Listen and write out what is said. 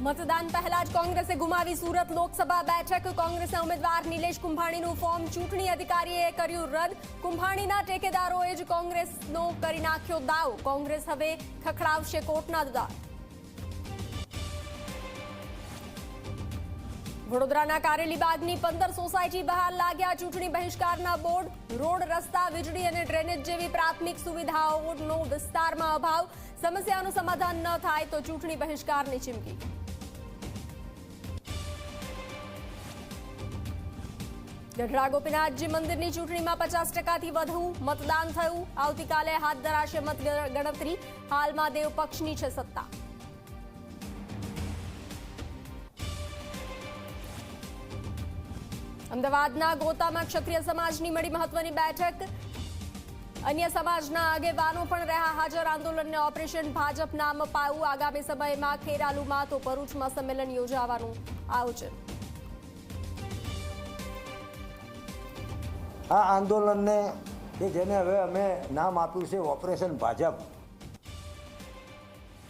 मतदान पहला ज कांग्रेसे गुमावी सूरत लोकसभा बैठक। कांग्रेसना उम्मीदवार निलेश कुंभाणीનું ફોર્મ ચૂંટણી અધિકારીએ કર્યું રદ। કુંભાણીના ટેકેદારોએ જ કોંગ્રેસનો કરી નાખ્યો દાવ। કોંગ્રેસ હવે ખખડાવશે કોર્ટના દ્વાર। વડોદરાના કારેલીબાગની 15 સોસાયટી બહાર લાગ્યા ચૂંટણી બહિષ્કારના બોર્ડ। રોડ, રસ્તા, વીજળી અને ડ્રેનેજ જેવી પ્રાથમિક સુવિધાઓનો વિસ્તારમાં અભાવ। સમસ્યાનું સમાધાન ન થાય તો ચૂંટણી બહિષ્કારની ચીમકી। ગઢડા ગોપીનાથજી મંદિરની ચૂંટણીમાં 50%થી વધુ મતદાન થયું। આવતીકાલે હાથ ધરાશે મતગણતરી। હાલમાં દેવ પક્ષની છે સત્તા। અમદાવાદના ગોતામાં ક્ષત્રિય સમાજની મળી મહત્વની બેઠક। અન્ય સમાજના આગેવાનો પણ રહ્યા હાજર। આંદોલનને ઓપરેશન ભાજપ નામ અપાયું। આગામી સમયમાં ખેરાલુમાં તો ભરૂચમાં સંમેલન યોજાવાનું આયોજન। આ આંદોલનને કે જેને હવે અમે નામ આપ્યું છે ઓપરેશન ભાજપ,